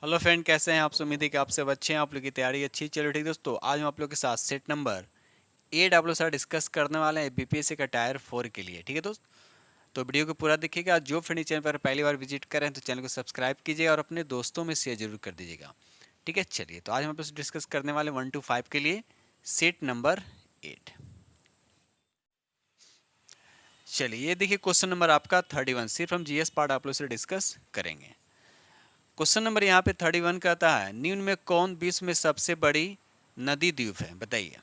Hello friend, कैसे हैं आप? उम्मीद है कि आप सब अच्छे हैं, आप लोग की तैयारी अच्छी है। चलो ठीक दोस्तों, आज हम आप लोग के साथ सेट नंबर AWSR डिस्कस करने वाले हैं बीपीएससी का टायर 4 के लिए। ठीक है दोस्त, तो वीडियो को पूरा देखिएगा। जो फ्रेंड चैनल पर पहली बार विजिट करें तो चैनल को सब्सक्राइब कीजिए और अपने दोस्तों में शेयर जरूर कर दीजिएगा। ठीक है, चलिए तो आज हम आप लोग डिस्कस करने वाले 1 to 5 के लिए सेट नंबर 8। चलिए ये देखिए, क्वेश्चन नंबर आपका 31, सिर्फ हम जीएस पार्ट आप लोग से डिस्कस करेंगे। क्वेश्चन नंबर यहाँ पे 31 कहता है, निम्न में कौन विश्व में सबसे बड़ी नदी द्वीप है, बताइए।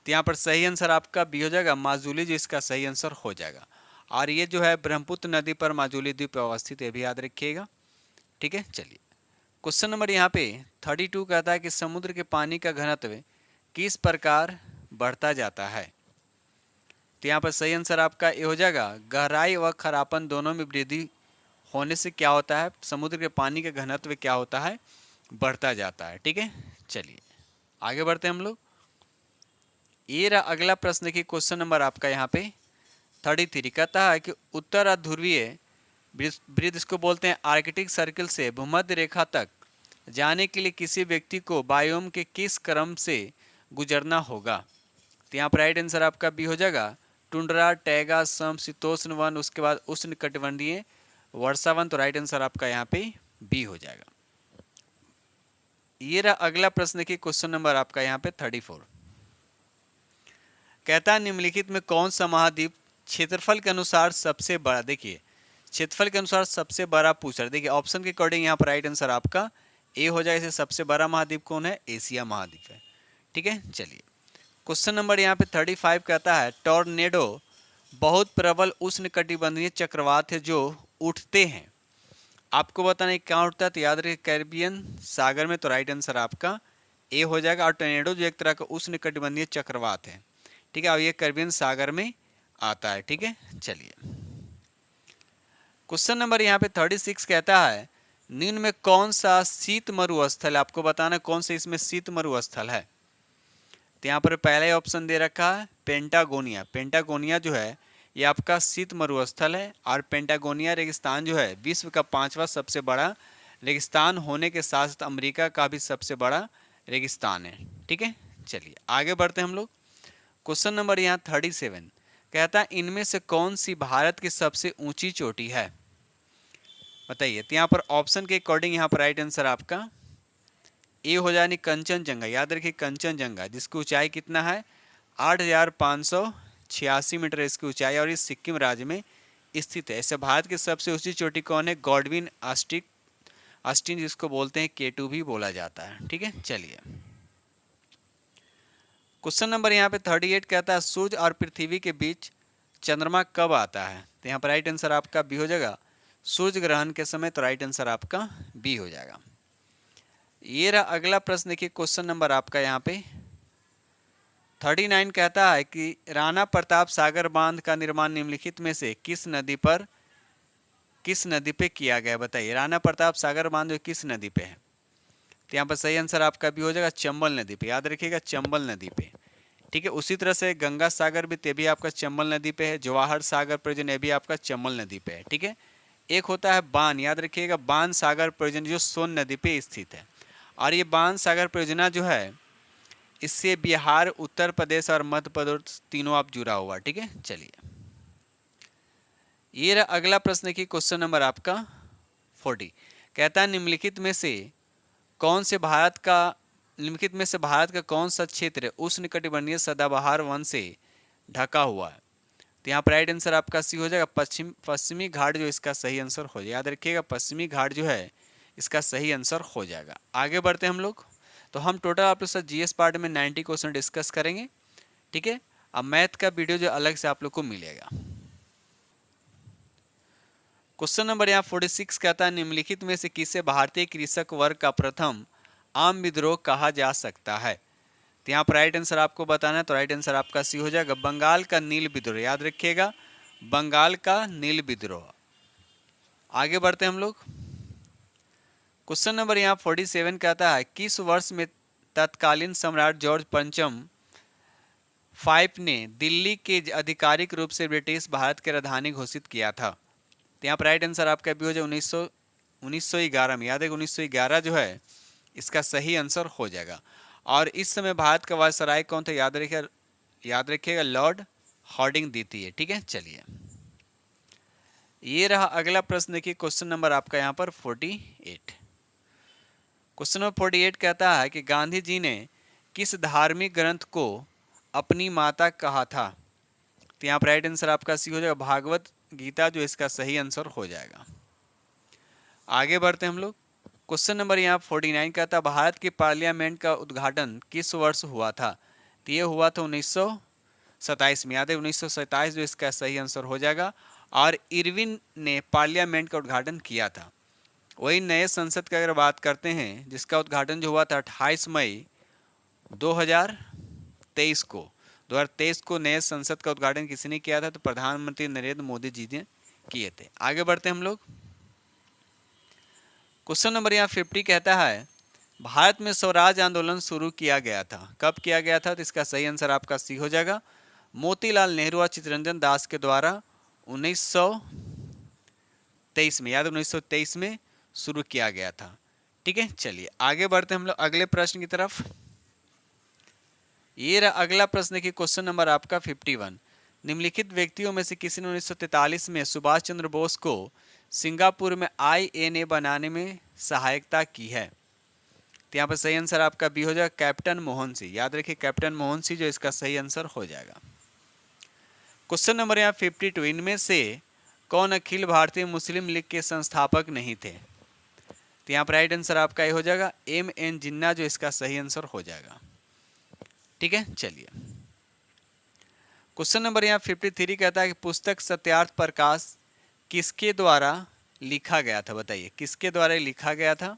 तो यहाँ पर सही आंसर आपका बी हो जाएगा, माजुली, जो इसका सही आंसर हो जाएगा। और ये जो है ब्रह्मपुत्र नदी पर माजुली द्वीप अवस्थित है, भी याद रखिएगा। ठीक है, चलिए क्वेश्चन नंबर यहाँ पे 32 कहता है कि समुद्र के पानी का घनत्व किस प्रकार बढ़ता जाता है। तो यहाँ पर सही आंसर आपका ये हो जाएगा, गहराई व खरापन दोनों में वृद्धि होने से क्या होता है, समुद्र के पानी का घनत्व क्या होता है, बढ़ता जाता है। ठीक है, चलिए आगे बढ़ते हैं हम लोग। ये रहा अगला प्रश्न की क्वेश्चन नंबर आपका यहाँ पे 33 कहता है कि उत्तर ध्रुवीय वृत्त, इसको बोलते हैं आर्कटिक सर्किल, से भूमध्य रेखा तक जाने के लिए किसी व्यक्ति को बायोम के किस क्रम से गुजरना होगा। तो यहाँ पर राइट आंसर आपका बी हो जाएगा, टुंड्रा, टैगा, समशीतोष्ण वन, उसके बाद उष्ण कटिबंधीय वर्षावन। तो राइट आंसर आपका यहाँ पे बी हो जाएगा। ये रहा अगला प्रश्न की क्वेश्चन नंबर आपका यहाँ पे 34 कहता है, निम्नलिखित में कौन सा महाद्वीप क्षेत्रफल के अनुसार सबसे बड़ा, देखिए क्षेत्रफल के अनुसार सबसे बड़ा पूछ रहा है। देखिए ऑप्शन के अकॉर्डिंग यहाँ पर राइट आंसर आपका ए हो जाएगा। इसे सबसे बड़ा महाद्वीप कौन है, एशिया महाद्वीप है। ठीक है, चलिए क्वेश्चन नंबर यहाँ पे 35 कहता है, टॉर्नेडो बहुत प्रबल उष्ण कटिबंधीय चक्रवात है जो उठते हैं। आपको बताना है कहाँ उठता है, तो याद रखिए कैरिबियन सागर में। तो राइट आंसर आपका ए हो जाएगा। और टॉर्नेडो जो एक तरह का उष्ण कटिबंधीय चक्रवात है, ठीक है, और ये कैरिबियन सागर में आता है। ठीक है, चलिए क्वेश्चन नंबर यहाँ पे 36 कहता है, निम्न में कौन सा शीत मरुस्थल है। आपको बताना कौन सा इसमें शीत मरुस्थल है। तो यहाँ पर पहला ही ऑप्शन दे रखा है पेंटागोनिया। पेंटागोनिया जो है ये आपका शीत मरुस्थल है। और पेंटागोनिया रेगिस्तान जो है विश्व का 5वां सबसे बड़ा रेगिस्तान होने के साथ साथ अमेरिका का भी सबसे बड़ा रेगिस्तान है। ठीक है, चलिए आगे बढ़ते हैं हम लोग। क्वेश्चन नंबर यहाँ 37 कहता है, इनमें से कौन सी भारत की सबसे ऊंची चोटी है, बताइए। तो यहाँ पर ऑप्शन के अकॉर्डिंग यहाँ पर राइट आंसर आपका ए हो जाए, कंचनजंगा। याद रखिए कंचनजंगा, जिसकी ऊंचाई कितना है, 8,586 मीटर इसकी ऊंचाई, और इस सिक्किम राज्य में स्थित है। ऐसे भारत की सबसे ऊंची चोटी कौन है, गॉडविन आस्टिन, जिसको बोलते हैं K2 भी बोला जाता है। ठीक है, चलिए क्वेश्चन नंबर यहाँ पे 38 कहता है, सूर्य और पृथ्वी के बीच चंद्रमा कब आता है। तो यहाँ पर राइट आंसर आपका बी हो जाएगा, सूर्य ग्रहण के समय। तो राइट आंसर आपका बी हो जाएगा। ये रहा अगला प्रश्न, देखिए क्वेश्चन नंबर आपका यहाँ पे 39 कहता है कि राणा प्रताप सागर बांध का निर्माण निम्नलिखित में से किस नदी पे किया गया, बताइए। राणा प्रताप सागर बांध जो किस नदी पे है। तो यहाँ पर सही आंसर आपका भी हो जाएगा, चंबल नदी पे। याद रखिएगा चंबल नदी पे। ठीक है, उसी तरह से गंगा सागर भी, ते भी आपका चंबल नदी पे है। जवाहर सागर परियोजना, ये भी आपका चंबल नदी पे है। ठीक है, एक होता है बान, याद रखिएगा बान सागर परियोजना, जो सोन नदी पे स्थित है। और ये बान सागर परियोजना जो है, इससे बिहार, उत्तर प्रदेश और मध्य प्रदेश तीनों आप जुड़ा हुआ। ठीक है, चलिए ये रहा अगला प्रश्न की क्वेश्चन नंबर आपका 40 कहता है, निम्नलिखित में से भारत का कौन सा क्षेत्र उष्ण कटिबंधीय सदाबहार वन से ढका हुआ है। तो यहाँ पर राइट आंसर आपका सी हो जाएगा, पश्चिमी घाट, जो इसका सही आंसर हो जाएगा। याद रखिएगा पश्चिमी घाट जो है इसका सही आंसर हो जाएगा। आगे बढ़ते हैं हम लोग। तो हम टोटल आप लोग साथ जीएस पार्ट में 90 क्वेश्चन डिस्कस करेंगे। ठीक है, अब मैथ का वीडियो जो अलग से आप लोग को मिलेगा। क्वेश्चन नंबर यहाँ 46 कहता है, निम्नलिखित में से किसे भारतीय कृषक वर्ग का प्रथम आम विद्रोह कहा जा सकता है। तो यहाँ पर राइट आंसर आपको बताना है। तो राइट आंसर आपका सी हो जाएगा, बंगाल का नील विद्रोह। याद रखिएगा बंगाल का नील विद्रोह। आगे बढ़ते हैं हम लोग। क्वेश्चन नंबर यहाँ 47 कहता है, किस वर्ष में तत्कालीन सम्राट जॉर्ज पंचम 5 ने दिल्ली के आधिकारिक रूप से ब्रिटिश भारत की राजधानी घोषित किया था। तो यहाँ पर राइट आंसर आपका भी हो जाए 1911 में, याद है 1911 जो है इसका सही आंसर हो जाएगा। और इस समय भारत का वायसराय कौन था, याद रखिएगा लॉर्ड हॉर्डिंग द्वितीय है। ठीक है, चलिए ये रहा अगला प्रश्न। देखिए क्वेश्चन नंबर आपका यहाँ पर 48। क्वेश्चन नंबर 48 कहता है कि गांधी जी ने किस धार्मिक ग्रंथ को अपनी माता कहा था। तो यहाँ पर राइट आंसर आपका सी हो जाएगा भागवत गीता, जो इसका सही आंसर हो जाएगा। आगे बढ़ते हैं हम लोग। क्वेश्चन नंबर यहाँ 49 कहता है भारत के पार्लियामेंट का उद्घाटन किस वर्ष हुआ था। तो ये हुआ था 1927 में, याद है 1927 जो इसका सही आंसर हो जाएगा। और इरविन ने पार्लियामेंट का उद्घाटन किया था। वही नए संसद की अगर बात करते हैं जिसका उद्घाटन जो हुआ था 28 मई 2023 को 2023 को नए संसद का उद्घाटन किसने किया था, तो प्रधानमंत्री नरेंद्र मोदी जी ने किए थे। आगे बढ़ते हैं हम लोग। क्वेश्चन नंबर यहाँ 50 कहता है भारत में स्वराज आंदोलन शुरू किया गया था। कब किया गया था, तो इसका सही आंसर आपका सी हो जाएगा मोतीलाल नेहरू और चित्तरंजन दास के द्वारा 1923 में, याद 1923 में शुरू किया गया था। ठीक है, चलिए आगे बढ़ते हैं हम लोग अगले प्रश्न की तरफ। ये रहा अगला प्रश्न की क्वेश्चन नंबर आपका 51। निम्नलिखित व्यक्तियों में से किसी ने 1943 में सुभाष चंद्र बोस को सिंगापुर में INA बनाने में सहायता की है। तो यहाँ पर सही आंसर आपका बी हो जाएगा कैप्टन मोहन सिंह। याद रखिए कैप्टन मोहन सिंह जो इसका सही आंसर हो जाएगा। क्वेश्चन नंबर यहाँ 52 इनमें से कौन अखिल भारतीय मुस्लिम लीग के संस्थापक नहीं थे। तो यहाँ पर राइट आंसर आपका ये हो जाएगा MN जिन्ना, जो इसका सही आंसर हो जाएगा। ठीक है, चलिए क्वेश्चन नंबर यहाँ 53 कहता है कि पुस्तक सत्यार्थ प्रकाश किसके द्वारा लिखा गया था। बताइए किसके द्वारा लिखा गया था।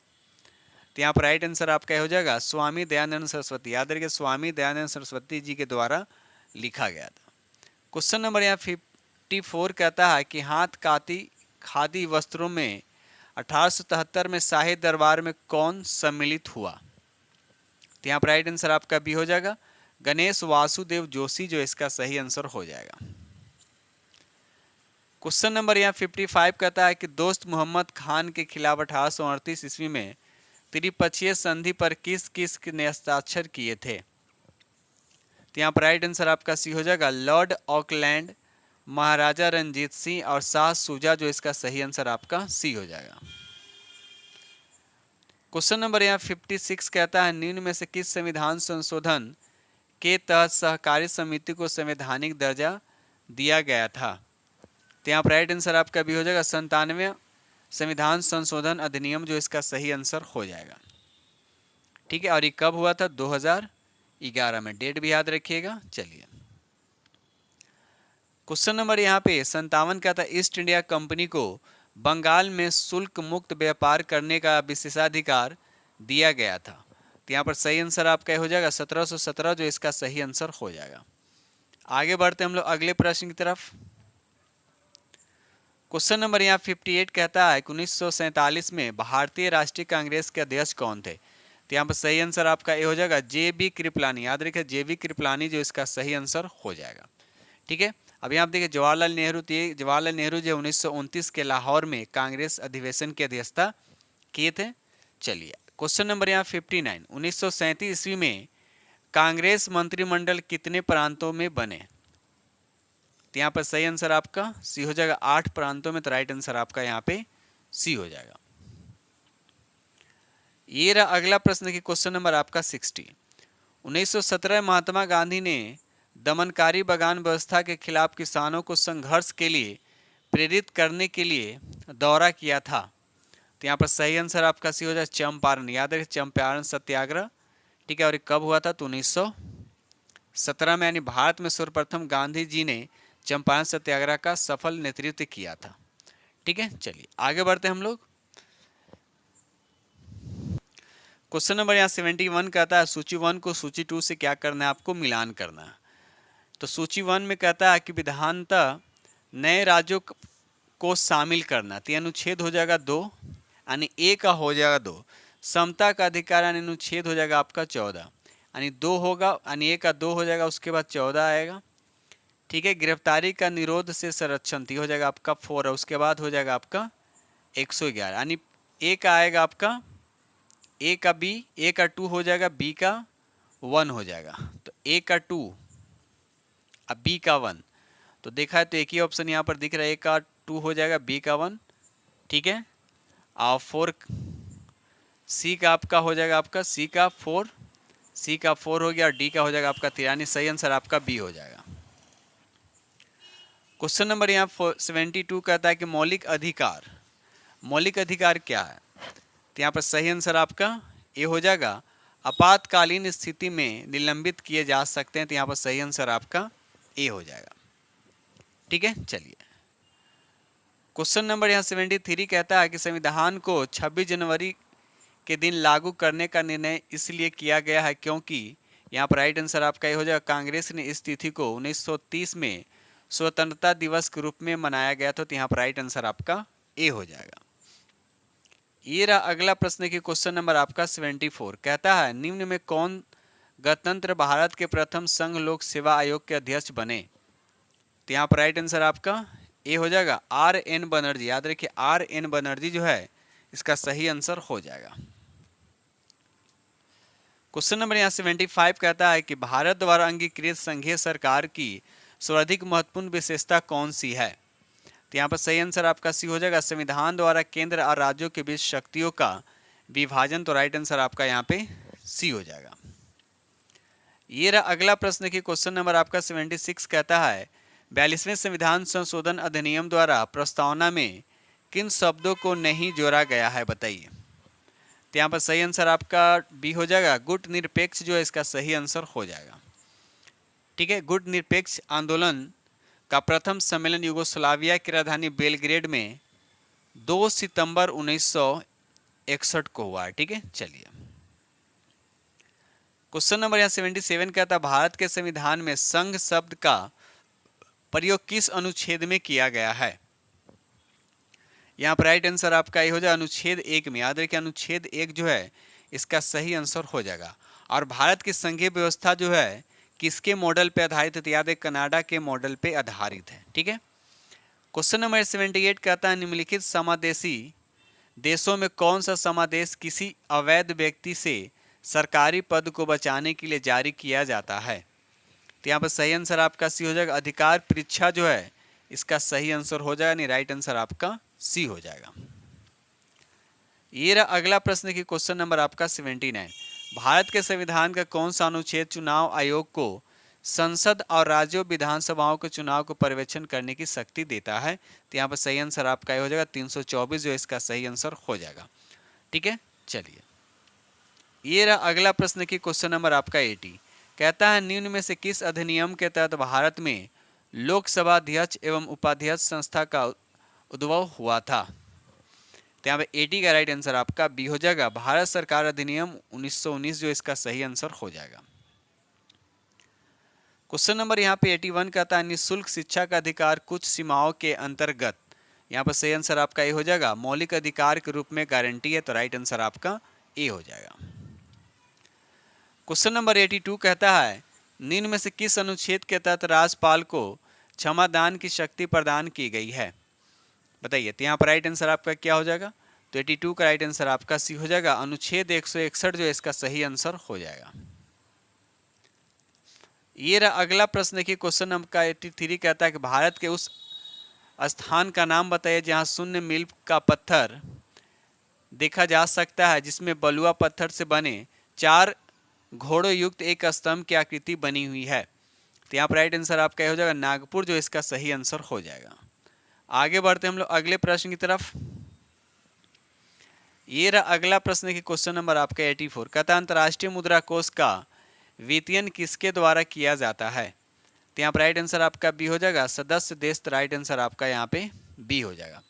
तो यहाँ पर राइट आंसर आपका हो जाएगा स्वामी दयानंद सरस्वती। याद रखिए स्वामी दयानंद सरस्वती जी के द्वारा लिखा गया था। क्वेश्चन नंबर यहाँ 54 कहता है कि हाथ काती खादी वस्त्रों में 1877 में शाही दरबार में कौन सम्मिलित हुआ। तो यहाँ पर राइट आंसर आपका बी हो जाएगा गणेश वासुदेव जोशी, जो इसका सही आंसर हो जाएगा। क्वेश्चन नंबर यहाँ 55 कहता है कि दोस्त मोहम्मद खान के खिलाफ 1838 ईस्वी में त्रिपक्षीय संधि पर किस किस ने हस्ताक्षर किए थे। तो यहाँ पर राइट आंसर आपका सी हो जाएगा लॉर्ड ऑकलैंड, महाराजा रंजीत सिंह और शाह सुजा, जो इसका सही आंसर आपका सी हो जाएगा। क्वेश्चन नंबर यहाँ 56 कहता है निम्न में से किस संविधान संशोधन के तहत सहकारी समिति को संवैधानिक दर्जा दिया गया था। तो यहाँ पर राइट आंसर आपका भी हो जाएगा 97 संविधान संशोधन अधिनियम, जो इसका सही आंसर हो जाएगा। ठीक है, और ये कब हुआ था 2011 में, डेट भी याद रखिएगा। चलिए क्वेश्चन नंबर यहाँ पे 57 का था ईस्ट इंडिया कंपनी को बंगाल में शुल्क मुक्त व्यापार करने का विशेषाधिकार दिया गया था। तो यहाँ पर सही आंसर आपका हो जाएगा 1717, जो इसका सही आंसर हो जाएगा। आगे बढ़ते हम लोग अगले प्रश्न की तरफ। क्वेश्चन नंबर यहाँ 58 कहता है कि 1947 में भारतीय राष्ट्रीय कांग्रेस के अध्यक्ष कौन थे। तो यहाँ पर सही आंसर आपका ये हो जाएगा JB कृपलानी। याद रखिए JB कृपलानी, जो इसका सही आंसर हो जाएगा। ठीक है, अब यहाँ देखिए जवाहरलाल नेहरू जो 1929 के लाहौर में कांग्रेस अधिवेशन की अध्यक्षता किए थे। चलिए क्वेश्चन नंबर यहाँ 59 1937 ईस्वी में कांग्रेस मंत्रिमंडल कितने प्रांतों में बने। तो यहाँ पर सही आंसर आपका सी हो जाएगा 8 प्रांतों में। तो राइट आंसर आपका यहाँ पे सी हो जाएगा। ये रहा अगला प्रश्न की क्वेश्चन नंबर आपका 60 1917 महात्मा गांधी ने दमनकारी बागान व्यवस्था के खिलाफ किसानों को संघर्ष के लिए प्रेरित करने के लिए दौरा किया था। तो यहाँ पर सही आंसर आपका सी हो जाए चंपारण। याद रखिए चंपारण सत्याग्रह। ठीक है, और ये कब हुआ था, तो 1917 में, यानी भारत में सर्वप्रथम गांधी जी ने चंपारण सत्याग्रह का सफल नेतृत्व किया था। ठीक है, चलिए आगे बढ़ते हैं हम लोग। क्वेश्चन नंबर यहाँ 71 कहता है सूची 1 को सूची 2 से क्या करना है, आपको मिलान करना है। तो सूची 1 में कहता है कि विधानतः नए राज्यों को शामिल करना। तो अनुच्छेद हो जाएगा 2, यानी ए का हो जाएगा 2। समता का अधिकार यानी अनुच्छेद हो जाएगा आपका 14, यानी 2 होगा, यानी ए का 2 हो जाएगा, उसके बाद 14 आएगा। ठीक है, गिरफ्तारी का निरोध से संरक्षण हो जाएगा आपका 4, और उसके बाद हो जाएगा आपका 111, यानी ए का आएगा आपका, ए का बी, ए का 2 हो जाएगा, बी का 1 हो जाएगा। तो ए का 2 अब बी का 1, तो देखा है तो एक ही ऑप्शन यहाँ पर दिख रहा है, ए का 2 हो जाएगा, बी का 1, ठीक है। और 4 सी का आपका हो जाएगा, आपका सी का 4, सी का 4 हो गया, और डी का हो जाएगा आपका 3, यानी सही आंसर आपका बी हो जाएगा। क्वेश्चन नंबर यहाँ 72 कहता है कि मौलिक अधिकार, मौलिक अधिकार क्या है? तो यहाँ पर सही आंसर आपका ए हो जाएगा, आपातकालीन स्थिति में निलंबित किए जा सकते हैं। तो यहाँ पर सही आंसर आपका ए हो जाएगा, ठीक है। चलिए क्वेश्चन नंबर यहाँ 73 कहता है कि संविधान को 26 जनवरी के दिन लागू करने का निर्णय इसलिए किया गया है क्योंकि, यहाँ पर राइट आंसर आपका ये हो जाएगा, कांग्रेस ने इस तिथि को 1930 में स्वतंत्रता दिवस के रूप में मनाया गया था। तो यहाँ पर राइट आंसर आपका ए हो जाएगा। ये रहा अगला प्रश्न की क्वेश्चन नंबर आपका 74 कहता है निम्न में कौन गणतंत्र भारत के प्रथम संघ लोक सेवा आयोग के अध्यक्ष बने? तो यहाँ पर राइट आंसर आपका ए हो जाएगा, आर एन बनर्जी। याद रखिए आर एन बनर्जी जो है इसका सही आंसर हो जाएगा। क्वेश्चन नंबर यहाँ 75 कहता है कि भारत द्वारा अंगीकृत संघीय सरकार की सर्वाधिक महत्वपूर्ण विशेषता कौन सी है? तो यहाँ पर सही आंसर आपका सी हो जाएगा, संविधान द्वारा केंद्र और राज्यों के बीच शक्तियों का विभाजन। तो राइट आंसर आपका यहाँ पे सी हो जाएगा। ये रहा अगला प्रश्न की क्वेश्चन नंबर आपका 76 कहता है 42वें संविधान संशोधन अधिनियम द्वारा प्रस्तावना में किन शब्दों को नहीं जोड़ा गया है, बताइए। तो यहाँ पर सही आंसर आपका बी हो जाएगा, गुट निरपेक्ष जो है इसका सही आंसर हो जाएगा, ठीक है। गुट निरपेक्ष आंदोलन का प्रथम सम्मेलन यूगोस्लाविया की राजधानी बेलग्रेड में 2 सितंबर 1961 को हुआ है, ठीक है। चलिए क्वेश्चन नंबर यहाँ 77 कहता है भारत के संविधान में संघ शब्द का प्रयोग किस अनुच्छेद में किया गया है? यहाँ पर राइट आंसर आपका ये हो जाएगा अनुच्छेद 1 में। याद रखिए अनुच्छेद 1 जो है इसका सही आंसर हो जाएगा। और भारत की संघीय व्यवस्था जो है किसके मॉडल पे आधारित है? तो याद है कनाडा के मॉडल पे आधारित है, ठीक है। क्वेश्चन नंबर 78 कहता है निम्नलिखित समादेशी देशों में कौन सा समादेश किसी अवैध व्यक्ति से सरकारी पद को बचाने के लिए जारी किया जाता है? तो यहाँ पर सही आंसर आपका सी हो जाएगा, अधिकार परीक्षा जो है इसका सही आंसर हो जाएगा, नहीं राइट आंसर आपका सी हो जाएगा। ये रहा अगला प्रश्न की क्वेश्चन नंबर आपका 79 भारत के संविधान का कौन सा अनुच्छेद चुनाव आयोग को संसद और राज्यों विधानसभाओं के चुनाव को पर्यवेक्षण करने की शक्ति देता है? तो यहाँ पर सही आंसर आपका ये हो जाएगा 324 जो इसका सही आंसर हो जाएगा, ठीक है। चलिए ये रहा अगला प्रश्न की क्वेश्चन नंबर आपका 80 कहता है निम्न में से किस अधिनियम के तहत भारत में लोकसभा अध्यक्ष एवं उपाध्यक्ष संस्था का उद्भव हुआ था? तो यहाँ पे 80 का राइट आंसर आपका बी हो जाएगा, भारत सरकार अधिनियम 1919 जो इसका सही आंसर हो जाएगा। क्वेश्चन नंबर यहाँ पे 81 कहता है निःशुल्क शिक्षा का अधिकार कुछ सीमाओं के अंतर्गत, यहाँ पर सही आंसर आपका ए हो जाएगा, मौलिक अधिकार के रूप में गारंटी है। तो राइट आंसर आपका ए हो जाएगा। क्वेश्चन नंबर 82 कहता है निम्न में से किस अनुच्छेद के तहत राज्यपाल को क्षमादान की शक्ति प्रदान की गई है, बताइए। तो यहाँ पर राइट आंसर आपका क्या हो जाएगा? तो 82 का राइट आंसर आपका सी हो जाएगा, अनुच्छेद 161 जो इसका सही आंसर हो जाएगा। ये रहा अगला प्रश्न की क्वेश्चन नंबर 83 कहता है कि भारत के उस स्थान का नाम बताइए जहाँ शून्य मील का पत्थर देखा जा सकता है जिसमें बलुआ पत्थर से बने 4 घोड़ों युक्त एक स्तंभ की आकृति बनी हुई है। तो यहाँ पर राइट आंसर आपका हो जाएगा नागपुर जो इसका सही आंसर हो जाएगा। आगे बढ़ते हम लोग अगले प्रश्न की तरफ। ये रहा अगला प्रश्न की क्वेश्चन नंबर आपका 84 कहता है अंतर्राष्ट्रीय मुद्रा कोष का वित्तीयन किसके द्वारा किया जाता है? तो यहाँ पर राइट आंसर आपका बी हो जाएगा, सदस्य देश। तो राइट आंसर आपका यहाँ पे बी हो जाएगा।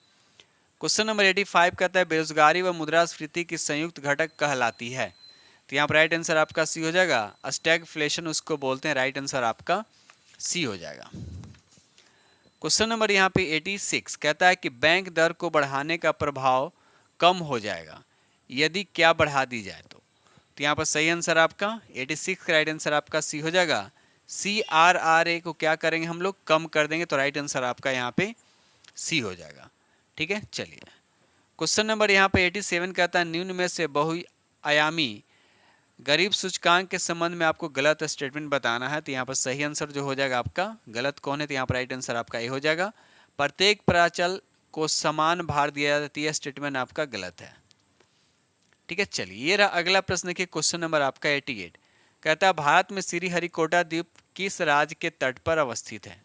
क्वेश्चन नंबर 85 कहता है बेरोजगारी व मुद्रास्फीति की संयुक्त घटक कहलाती है। तो यहाँ पर राइट आंसर आपका सी हो जाएगा, स्टैगफ्लेशन उसको बोलते हैं। राइट आंसर आपका सी हो जाएगा। क्वेश्चन नंबर यहाँ पे 86 कहता है कि बैंक दर को बढ़ाने का प्रभाव कम हो जाएगा यदि क्या बढ़ा दी जाए तो यहाँ पर सही आंसर आपका 86 का राइट आंसर आपका सी हो जाएगा, CRRA को क्या करेंगे हम लोग कम कर देंगे। तो राइट आंसर आपका यहाँ पे सी हो जाएगा, ठीक है। चलिए क्वेश्चन नंबर यहाँ पे 87 कहता है निम्न में से बहुआयामी गरीब सूचकांक के संबंध में आपको गलत स्टेटमेंट बताना है। तो यहाँ पर सही आंसर जो हो जाएगा आपका, गलत कौन है, तो यहाँ पर राइट आंसर आपका ए हो जाएगा। प्रत्येक प्राचल को समान भार दिया जाता है, यह स्टेटमेंट आपका गलत है। ठीक है, चलिए ये रहा अगला प्रश्न के क्वेश्चन नंबर आपका 88 कहता है भारत में श्रीहरिकोटा द्वीप किस राज्य के तट पर अवस्थित है।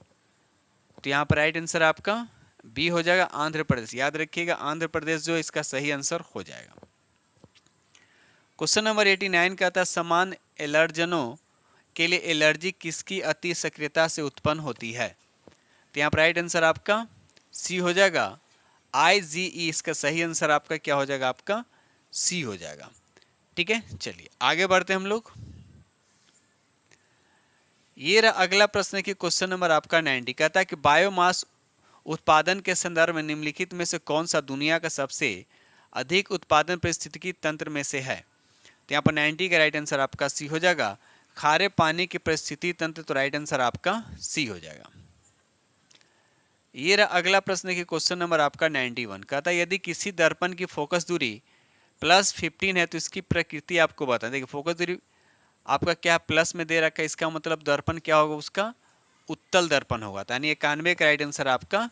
तो यहाँ पर राइट आंसर आपका बी हो जाएगा, आंध्र प्रदेश। याद रखिएगा आंध्र प्रदेश जो इसका सही आंसर हो जाएगा। क्वेश्चन नंबर 89 कहता है समान एलर्जनों के लिए एलर्जी किसकी अति सक्रियता से उत्पन्न होती है। तो यहाँ पर राइट आंसर आपका सी हो जाएगा, IgE। इसका सही आंसर आपका क्या हो जाएगा, आपका सी हो जाएगा। ठीक है, चलिए आगे बढ़ते हैं हम लोग। ये रहा अगला प्रश्न की क्वेश्चन नंबर आपका 90 कहता है कि बायोमास उत्पादन के संदर्भ में निम्नलिखित में से कौन सा दुनिया का सबसे अधिक उत्पादन पारिस्थितिकी तंत्र में से है। तो यहाँ पर 90 का राइट आंसर आपका सी हो जाएगा, खारे पानी के परिस्थिति तंत्र। तो राइट आंसर आपका सी हो जाएगा। ये रहा अगला प्रश्न की क्वेश्चन नंबर आपका 91 कहता है यदि किसी दर्पण की फोकस दूरी +15 है तो इसकी प्रकृति आपको बताएं। देखिए फोकस दूरी आपका क्या प्लस में दे रखा है, इसका मतलब दर्पण क्या होगा, उसका उत्तल दर्पण होगा। यानी 91 का राइट आंसर आपका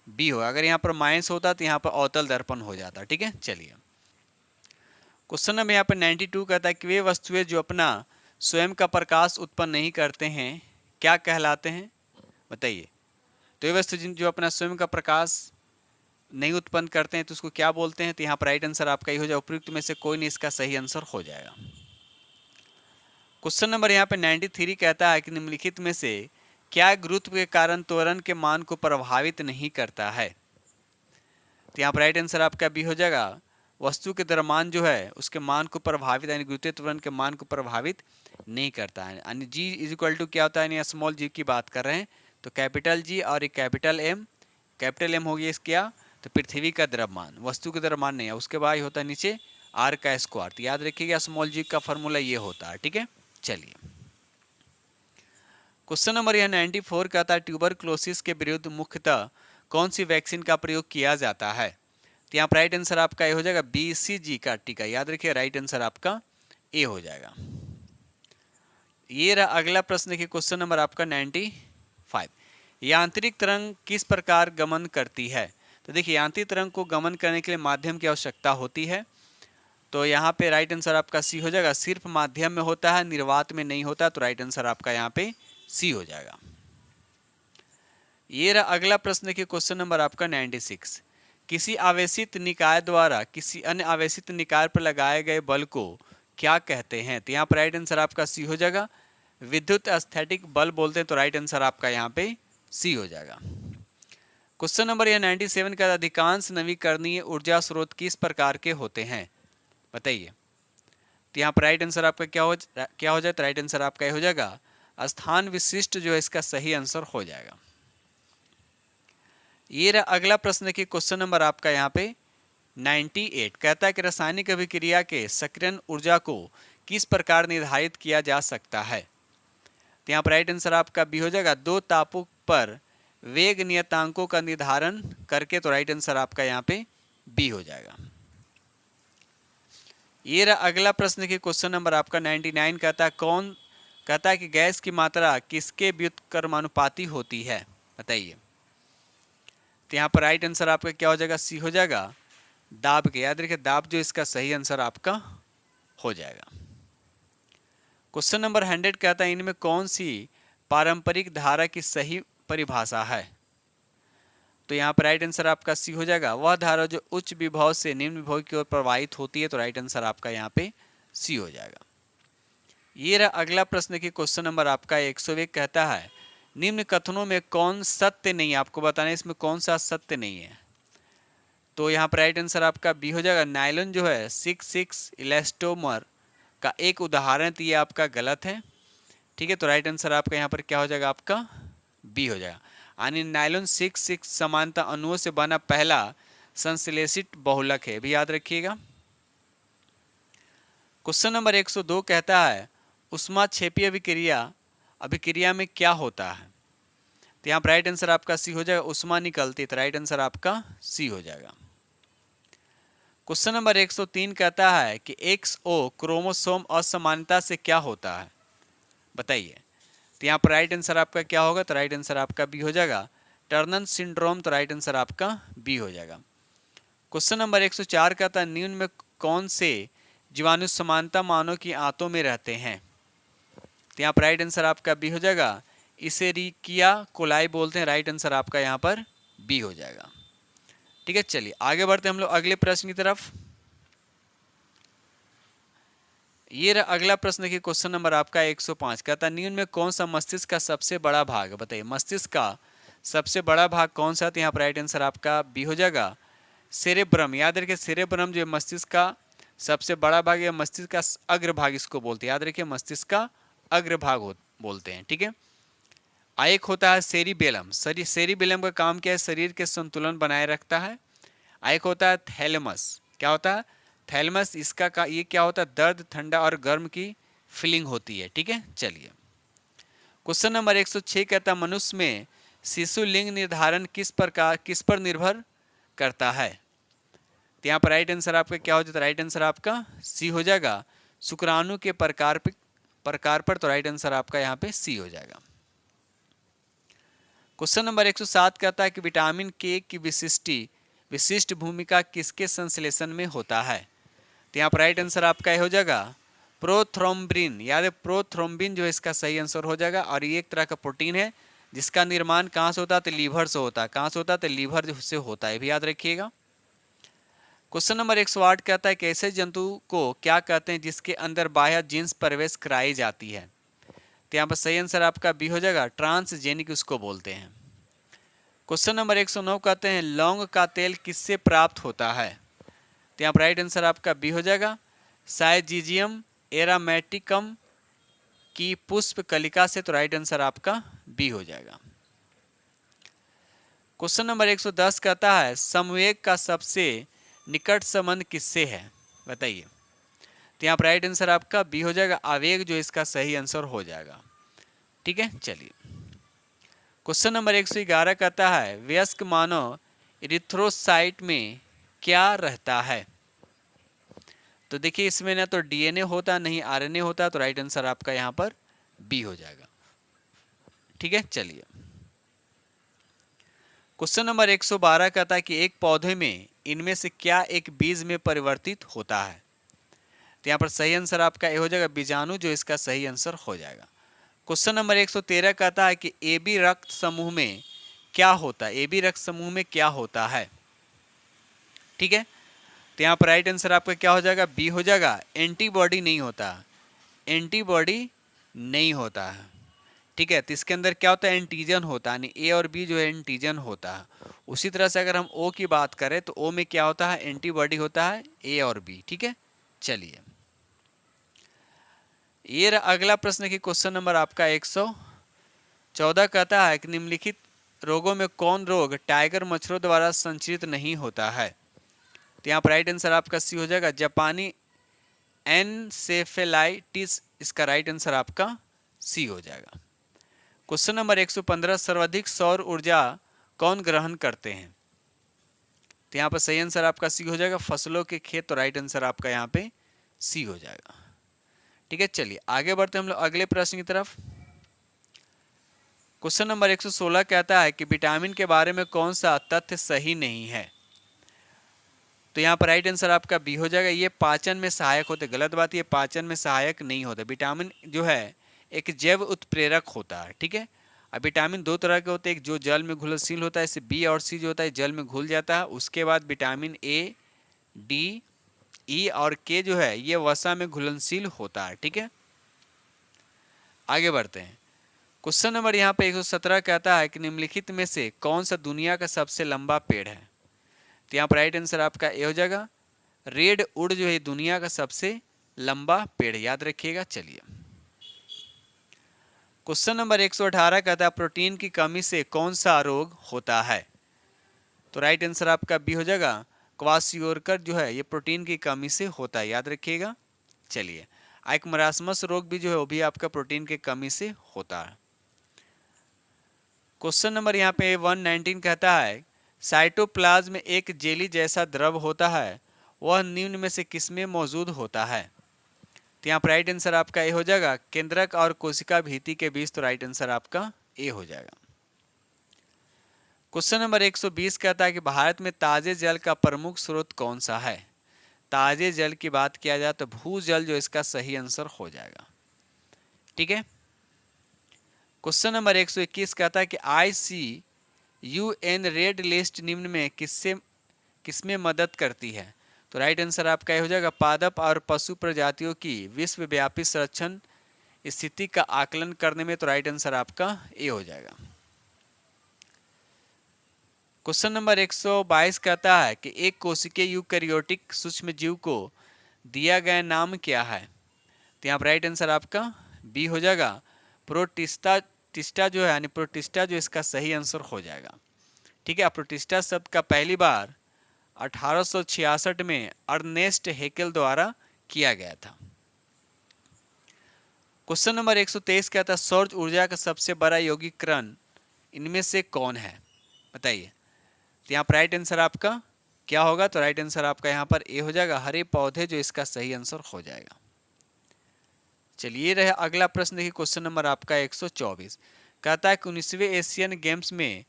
बी होगा। अगर यहाँ पर माइनस होता तो यहाँ पर अवतल दर्पण हो जाता। ठीक है, चलिए क्वेश्चन नंबर यहाँ पर 92 कहता है कि वे वस्तुएं जो अपना स्वयं का प्रकाश उत्पन्न नहीं करते हैं क्या कहलाते हैं, बताइए। तो वे वस्तु जो अपना स्वयं का प्रकाश नहीं उत्पन्न करते हैं तो उसको क्या बोलते हैं। तो यहाँ पर राइट आंसर आपका ही हो जाएगा, उपयुक्त में से कोई नहीं इसका सही आंसर हो जाएगा। क्वेश्चन नंबर यहाँ पे 93 कहता है कि निम्नलिखित में से क्या गुरुत्व के कारण त्वरण के मान को प्रभावित नहीं करता है। तो यहाँ पर राइट आंसर आपका बी हो जाएगा, वस्तु के द्रव्यमान जो है उसके मान को प्रभावित यानी गुरुत्वीय त्वरण के मान को प्रभावित नहीं करता है। यानी जी इज इक्वल टू क्या होता है, यानी स्मॉल जी की बात कर रहे हैं तो कैपिटल जी और एक कैपिटल एम। कैपिटल एम हो गया इस क्या, तो पृथ्वी का द्रव्यमान, वस्तु का द्रव्यमान नहीं है, उसके बाद होता है नीचे आर का स्क्वायर। तो याद रखिएगा स्मॉल जी का फॉर्मूला ये होता है। ठीक है, चलिए क्वेश्चन नंबर यह 94 कहता है ट्यूबरक्लोसिस के विरुद्ध मुख्यतः कौन सी वैक्सीन का प्रयोग किया जाता है। तो यहाँ पर राइट आंसर आपका ए हो जाएगा, BCG का टीका। याद रखिए राइट आंसर आपका ए हो जाएगा। ये रहा अगला प्रश्न के क्वेश्चन नंबर आपका 95 यांत्रिक तरंग किस प्रकार गमन करती है। तो देखिए यांत्रिक तरंग को गमन करने के लिए माध्यम की आवश्यकता होती है। तो यहाँ पे राइट आंसर आपका सी हो जाएगा, सिर्फ माध्यम में होता है निर्वात में नहीं होता। तो राइट आंसर आपका यहाँ पे सी हो जाएगा। ये रहा अगला प्रश्न के क्वेश्चन नंबर आपका 96 किसी आवेशित निकाय द्वारा किसी अन्य आवेशित निकाय पर लगाए गए बल को क्या कहते हैं। तो यहाँ पर राइट आंसर आपका सी हो जाएगा, विद्युत स्थैतिक बल बोलते हैं। तो राइट आंसर आपका यहाँ पे सी हो जाएगा। क्वेश्चन नंबर यह 97 का अधिकांश नवीकरणीय ऊर्जा स्रोत किस प्रकार के होते हैं, बताइए। तो यहाँ पर राइट आंसर आपका क्या हो जाए, तो राइट आंसर आपका हो जाएगा स्थान विशिष्ट जो है इसका सही आंसर हो जाएगा। ये रहा अगला प्रश्न की क्वेश्चन नंबर आपका यहाँ पे 98 कहता है कि रासायनिक अभिक्रिया के सक्रियण ऊर्जा को किस प्रकार निर्धारित किया जा सकता है। तो यहाँ पर राइट आंसर आपका बी हो जाएगा, दो तापों पर वेग नियतांकों का निर्धारण करके। तो राइट आंसर आपका यहाँ पे बी हो जाएगा। ये रहा अगला प्रश्न की क्वेश्चन नंबर आपका 99 कहता है कि गैस की मात्रा किसके व्युत्क्रमानुपाती होती है, बताइए। तो यहाँ पर राइट आंसर आपका क्या हो जाएगा, सी हो जाएगा, दाब के। याद रखिए दाब जो इसका सही आंसर आपका हो जाएगा। क्वेश्चन नंबर 100 कहता है इनमें कौन सी पारंपरिक धारा की सही परिभाषा है। तो यहाँ पर राइट आंसर आपका सी हो जाएगा, वह धारा जो उच्च विभव से निम्न विभव की ओर प्रवाहित होती है। तो राइट आंसर आपका यहाँ पे सी हो जाएगा। ये रहा अगला प्रश्न की क्वेश्चन नंबर आपका 101 कहता है निम्न कथनों में कौन सत्य नहीं है, आपको बताना है इसमें कौन सा सत्य नहीं है। तो यहाँ पर राइट आंसर आपका बी हो जाएगा, नायलॉन जो है 6 इलास्टोमर का एक उदाहरण, तो ये आपका गलत है। ठीक है, तो राइट आंसर आपका यहाँ पर क्या हो जाएगा, आपका बी हो जाएगा। यानी नायलॉन 6 समानता अणुओं से बना पहला संश्लेषित बहुलक है, भी याद रखिएगा। क्वेश्चन नंबर 102 कहता है ऊष्माक्षेपीय अभिक्रिया में क्या होता है। तो यहाँ पर राइट आंसर आपका सी हो जाएगा, ऊष्मा निकलती। तो राइट आंसर आपका सी हो जाएगा। क्वेश्चन नंबर 103 कहता है कि XO क्रोमोसोम असमानता से क्या होता है, बताइए। तो यहाँ पर राइट आंसर आपका क्या होगा, तो राइट आंसर आपका बी हो जाएगा, टर्नर सिंड्रोम। तो राइट आंसर आपका बी हो जाएगा। क्वेश्चन नंबर 104 कहता है निम्न में कौन से जीवाणु समानता मानव की आंतों में रहते हैं। तो यहाँ पर राइट आंसर आपका बी हो जाएगा, इसे रिकिया कोलाई बोलते हैं। राइट आंसर आपका यहाँ पर बी हो जाएगा। ठीक है, चलिए आगे बढ़ते हैं हम लोग अगले प्रश्न की तरफ। ये अगला प्रश्न देखिए, क्वेश्चन नंबर आपका 105 कहता है निम्न में कौन सा मस्तिष्क का सबसे बड़ा भाग, बताइए मस्तिष्क का सबसे बड़ा भाग कौन सा। तो यहाँ पर राइट आंसर आपका बी हो जाएगा, सेरेब्रम। याद रखिए सेरेब्रम जो है मस्तिष्क का सबसे बड़ा भाग या मस्तिष्क का अग्रभाग इसको बोलते हैं। याद रखिए मस्तिष्क का अग्रभाग बोलते हैं। ठीक है, एक होता है सेरिबेलम। सेरिबेलम का काम क्या है, शरीर के संतुलन बनाए रखता है। एक होता है थैलेमस। क्या होता है, थैलेमस। इसका ये क्या होता है, दर्द, ठंडा और गर्म की फीलिंग होती है। ठीक है, चलिए क्वेश्चन नंबर 106 कहता है मनुष्य में शिशु लिंग निर्धारण किस पर निर्भर करता है। तो यहाँ पर राइट आंसर आपका क्या हो जाता है, राइट आंसर आपका सी हो जाएगा, शुक्राणु के प्रकार पर। तो राइट आंसर आपका यहाँ पे सी हो जाएगा। क्वेश्चन नंबर 107 कहता है कि विटामिन के की विशिष्ट भूमिका किसके संश्लेषण में होता है। तो यहाँ पर राइट आंसर आपका हो जाएगा प्रोथ्रोम्बिन। याद है प्रोथ्रोम्बिन जो है इसका सही आंसर हो जाएगा। और ये एक तरह का प्रोटीन है जिसका निर्माण कहाँ से होता है, तो लीवर से होता है। कहाँ से होता है, तो लीवर से होता है, भी याद रखिएगा। क्वेश्चन नंबर 108 कहता है कि ऐसे जंतु को क्या कहते हैं जिसके अंदर बाह्य जींस प्रवेश कराई जाती है। तो यहाँ पर सही आंसर आपका बी हो जाएगा, ट्रांसजेनिक उसको बोलते हैं। क्वेश्चन नंबर 109 कहते हैं लौंग का तेल किससे प्राप्त होता है। तो यहाँ पर राइट आंसर आपका बी हो जाएगा, साइजीजियम एरामेटिकम की पुष्प कलिका से। तो राइट आंसर आपका बी हो जाएगा। क्वेश्चन नंबर 110 कहता है समवेग का सबसे निकट संबंध किससे है, बताइए। तो यहाँ पर राइट आंसर आपका बी हो जाएगा, आवेग जो इसका सही आंसर हो जाएगा। ठीक है, चलिए क्वेश्चन नंबर 111 कहता है वयस्क मानव इरिथ्रोसाइट में क्या रहता है। तो देखिए इसमें ना तो डीएनए होता नहीं आरएनए होता। तो राइट आंसर आपका यहाँ पर बी हो जाएगा। ठीक है, चलिए क्वेश्चन नंबर 112 कहता है कि एक पौधे में इनमें से क्या एक बीज में परिवर्तित होता है। तो यहाँ पर सही आंसर आपका ये हो जाएगा बीजाणु जो इसका सही आंसर हो जाएगा। क्वेश्चन नंबर 113 कहता है कि एबी रक्त समूह में क्या होता है, एबी रक्त समूह में क्या होता है। ठीक है, तो यहाँ पर राइट आंसर आपका क्या हो जाएगा, बी हो जाएगा, एंटीबॉडी नहीं होता। एंटीबॉडी नहीं होता है। ठीक है, तो इसके अंदर क्या होता है, एंटीजन होता है, यानी ए और बी जो है एंटीजन होता है। उसी तरह से अगर हम ओ की बात करें तो ओ में क्या होता है, एंटीबॉडी होता है, ए और बी। ठीक है, चलिए ये अगला प्रश्न की क्वेश्चन नंबर आपका 114 कहता है कि निम्नलिखित रोगों में कौन रोग टाइगर मच्छरों द्वारा संचरित नहीं होता है। तो यहाँ पर राइट आंसर आपका सी हो जाएगा, जापानी एनसेफेलाइटिस। इसका राइट आंसर आपका सी हो जाएगा। क्वेश्चन नंबर 115 सर्वाधिक सौर ऊर्जा कौन ग्रहण करते हैं। तो यहाँ पर सही आंसर आपका सी हो जाएगा, फसलों के खेत। तो राइट आंसर आपका यहाँ पे सी हो जाएगा। ठीक है, चलिए आगे बढ़ते हैं हम लोग अगले प्रश्न की तरफ। क्वेश्चन नंबर 116 कहता है कि विटामिन के बारे में कौन सा तथ्य सही नहीं है। तो यहाँ पर राइट आंसर आपका बी हो जाएगा, ये पाचन में सहायक होते। गलत बात, ये पाचन में सहायक नहीं होता। विटामिन जो है एक जैव उत्प्रेरक होता है। ठीक है, अब विटामिन दो तरह के होते हैं, एक जो जल में घुलनशील होता है, जैसे बी और सी जो होता है जल में घुल जाता है। उसके बाद विटामिन ए, डी, ई और के जो है ये वसा में घुलनशील होता है। ठीक है, आगे बढ़ते हैं। क्वेश्चन नंबर यहाँ पे 117 कहता है कि निम्नलिखित में से कौन सा दुनिया का सबसे लंबा पेड़ है। तो यहाँ पर राइट आंसर आपका ए हो जाएगा, रेड वुड जो है दुनिया का सबसे लंबा पेड़, याद रखिएगा। चलिए क्वेश्चन नंबर 118 कहता है प्रोटीन की कमी से कौन सा रोग होता है। तो राइट आंसर आपका बी हो जाएगा, क्वासियोरकर जो है ये प्रोटीन की कमी से होता है, याद रखिएगा। चलिए एक मरासमस रोग भी जो है वो भी आपका प्रोटीन की कमी से होता है। क्वेश्चन नंबर यहाँ पे 119 कहता है साइटोप्लाज्म में एक जेली जैसा द्रव होता है, वह निम्न में से किसमें मौजूद होता है? तो यहाँ पर राइट आंसर आपका ए हो जाएगा, केंद्रक और कोशिका भित्ति के बीच, तो राइट आंसर आपका ए हो जाएगा। क्वेश्चन नंबर 120 कहता है कि भारत में ताजे जल का प्रमुख स्रोत कौन सा है? ताजे जल की बात किया जाए तो भूजल जो इसका सही आंसर हो जाएगा। ठीक है। क्वेश्चन नंबर 121 कहता है कि ICUN रेड लिस्ट निम्न में किसमें मदद करती है? तो राइट आंसर आपका हो जाएगा, पादप और पशु प्रजातियों की विश्वव्यापी संरक्षण स्थिति का आकलन करने में, तो राइट आंसर आपका ए हो जाएगा। क्वेश्चन नंबर 122 कहता है कि एक कोशिकीय यूकैरियोटिक सूक्ष्म जीव को दिया गया नाम क्या है? तो यहाँ पर राइट आंसर आपका बी हो जाएगा, प्रोटिस्टा जो है, यानी प्रोटिस्टा जो इसका सही आंसर हो जाएगा। ठीक है। प्रोटिस्टा शब्द का पहली बार 1866 में अर्नेस्ट हेकेल द्वारा किया गया था। क्वेश्चन नंबर 123 कहता है सौर ऊर्जा का सबसे बड़ा यौगिकरण इनमें से कौन है? बताइए। तो यहाँ पर राइट आंसर आपका क्या होगा? तो राइट आंसर आपका यहाँ पर ए हो जाएगा, हरे पौधे, जो इसका सही आंसर हो जाएगा। चलिए रहे अगला प्रश्न देखिए। क्वेश्चन नंबर आपका 124 कहता है कि 19वें एशियन गेम्स में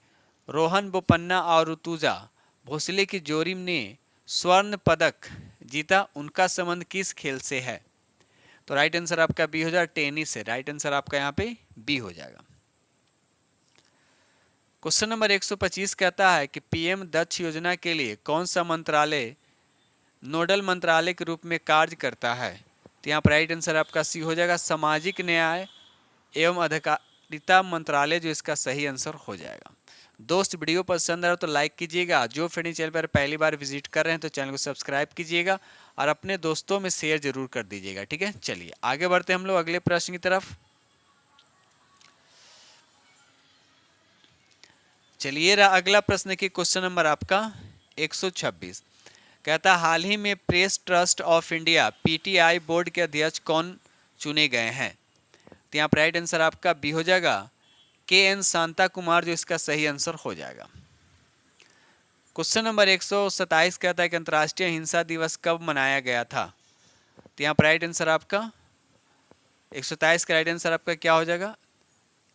रोहन बोपन्ना और ऋतुजा भोसले की जोड़ी ने स्वर्ण पदक जीता, उनका संबंध किस खेल से है? तो राइट आंसर आपका बी हो जाएगा, टेनिस से। राइट आंसर आपका यहाँ पे बी हो जाएगा। क्वेश्चन नंबर 125 कहता है कि पीएम दक्ष योजना के लिए कौन सा मंत्रालय नोडल मंत्रालय के रूप में कार्य करता है? तो यहाँ पर राइट आंसर आपका सी हो जाएगा, सामाजिक न्याय एवं अधिकारिता मंत्रालय, जो इसका सही आंसर हो जाएगा। दोस्त वीडियो पसंद आए तो लाइक कीजिएगा। जो फ्रेंड चैनल पर पहली बार विजिट कर रहे हैं तो चैनल को सब्सक्राइब कीजिएगा और अपने दोस्तों में शेयर जरूर कर दीजिएगा। ठीक है। चलिए आगे बढ़ते हैं हम लोग अगले प्रश्न की तरफ। चलिए रहा अगला प्रश्न की क्वेश्चन नंबर आपका 126 कहता हाल ही में press trust of India PTI board के अध्यक्ष कौन चुने गए हैं? तो यहाँ पर राइट आंसर आपका बी हो जाएगा, KN शांता कुमार, जो इसका सही आंसर हो जाएगा। क्वेश्चन नंबर 127 कहता है कि अंतर्राष्ट्रीय हिंसा दिवस कब मनाया गया था? तो यहाँ पर राइट आंसर आपका 127 का राइट आंसर आपका क्या हो जाएगा?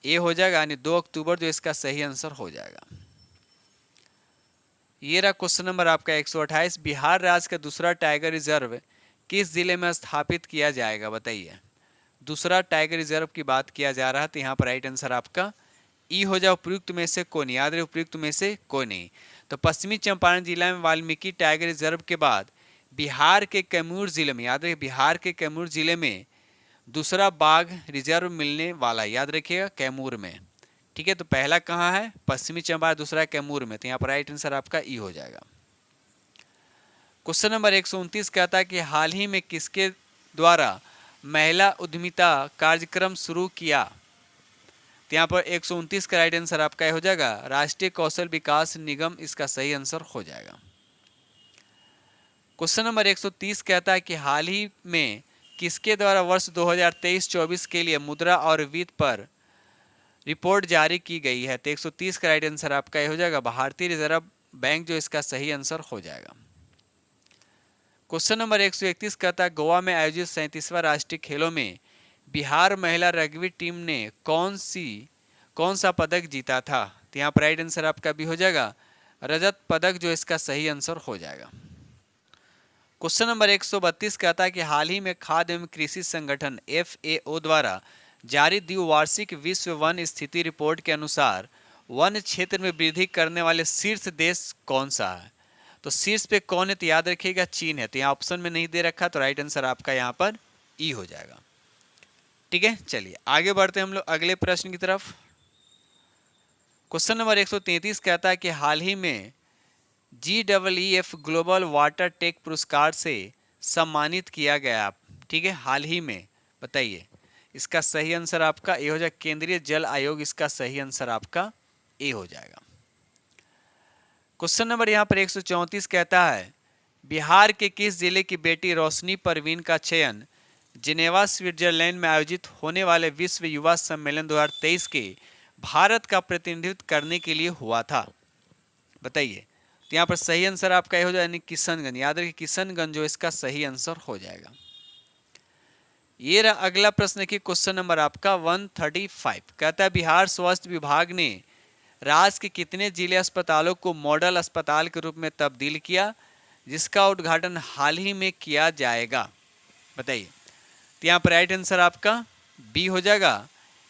ए हो जाएगा, यानी 2 अक्टूबर, जो इसका सही आंसर हो जाएगा। ये रहा क्वेश्चन नंबर आपका 128 बिहार राज्य का दूसरा टाइगर रिजर्व किस जिले में स्थापित किया जाएगा? बताइए। दूसरा टाइगर रिजर्व की बात किया जा रहा है, तो यहाँ पर राइट आंसर आपका ई हो जाए, उपयुक्त में से कोई नहीं। याद रहे, उपयुक्त में से कोई नहीं। तो पश्चिमी चंपारण जिला में वाल्मीकि टाइगर रिजर्व के बाद बिहार के कैमूर जिले में, याद रहे बिहार के कैमूर जिले में दूसरा बाघ रिजर्व मिलने वाला, याद रखिएगा, कैमूर में। ठीक है। तो पहला कहाँ है? पश्चिमी चंपारण, दूसरा कैमूर में, तो यहाँ पर राइट आंसर आपका ई हो जाएगा। क्वेश्चन नंबर 129 कहता है कि हाल ही में किसके द्वारा महिला उद्यमिता कार्यक्रम शुरू किया? तो यहाँ पर 129 का राइट आंसर आपका हो जाएगा, राष्ट्रीय कौशल विकास निगम, इसका सही आंसर हो जाएगा। क्वेश्चन नंबर 130 कहता है कि हाल ही में किसके द्वारा वर्ष 2023-24 के लिए मुद्रा और वित्त पर रिपोर्ट जारी की गई है? तो 130 का राइट आंसर आपका हो जाएगा, भारतीय रिजर्व बैंक, जो इसका सही आंसर हो जाएगा। क्वेश्चन नंबर 131 कहता है गोवा में आयोजित 37वां राष्ट्रीय खेलों में बिहार महिला रग्बी टीम ने कौन सा पदक जीता था? तो यहाँ पर राइट आंसर आपका भी हो जाएगा, रजत पदक, जो इसका सही आंसर हो जाएगा। क्वेश्चन नंबर 132 कहता है कि हाल ही में खाद्य एवं कृषि संगठन FAO द्वारा जारी द्विवार्षिक विश्व वन स्थिति रिपोर्ट के अनुसार वन क्षेत्र में वृद्धि करने वाले शीर्ष देश कौन सा है? तो शीर्ष पे कौन है? तो याद रखिएगा चीन है। तो यहाँ ऑप्शन में नहीं दे रखा, तो राइट आंसर आपका यहाँ पर ई हो जाएगा। ठीक है। चलिए आगे बढ़ते हैं हम लोग अगले प्रश्न की तरफ। क्वेश्चन नंबर 133 कहता है कि हाल ही में GEEF ग्लोबल वाटर टेक पुरस्कार से सम्मानित किया गया। ठीक है, हाल ही में, बताइए। इसका सही आंसर आपका ए हो जाएगा, केंद्रीय जल आयोग, इसका सही आंसर आपका ए हो जाएगा। क्वेश्चन नंबर यहाँ पर 134 कहता है बिहार के किस जिले की बेटी रोशनी परवीन का चयन जिनेवा स्विट्जरलैंड में आयोजित होने वाले विश्व युवा सम्मेलन 2023 के भारत का प्रतिनिधित्व करने के लिए हुआ था? बताइए। तो यहाँ पर सही आंसर आपका ये हो जाएगा, यानी किशनगंज। याद रखिए किशनगंज जो इसका सही आंसर हो जाएगा। ये रहा अगला प्रश्न की क्वेश्चन नंबर आपका 135। कहता है बिहार स्वास्थ्य विभाग ने राज्य के कितने जिले अस्पतालों को मॉडल अस्पताल के रूप में तब्दील किया, जिसका उद्घाटन हाल ही में किया जाएगा? बताइए। तो यहाँ पर राइट आंसर आपका बी हो जाएगा,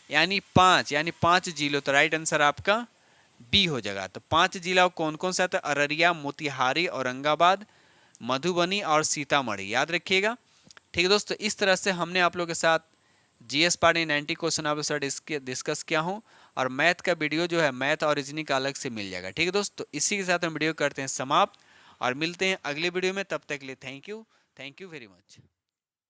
यानी 5 जिलों। तो राइट आंसर आपका बी हो जाएगा। तो 5 जिला कौन कौन सा था? अररिया, मोतिहारी, औरंगाबाद, मधुबनी और सीतामढ़ी। याद रखिएगा। ठीक है दोस्तों, इस तरह से हमने आप लोगों के साथ जीएस पार्ट 90 क्वेश्चन आप लोग के साथ डिस्कस किया हूँ, और मैथ का वीडियो जो है मैथ और रीजनिंग का अलग से मिल जाएगा। ठीक है दोस्तों, इसी के साथ हम वीडियो करते हैं समाप्त और मिलते हैं अगले वीडियो में। तब तक के लिए थैंक यू वेरी मच।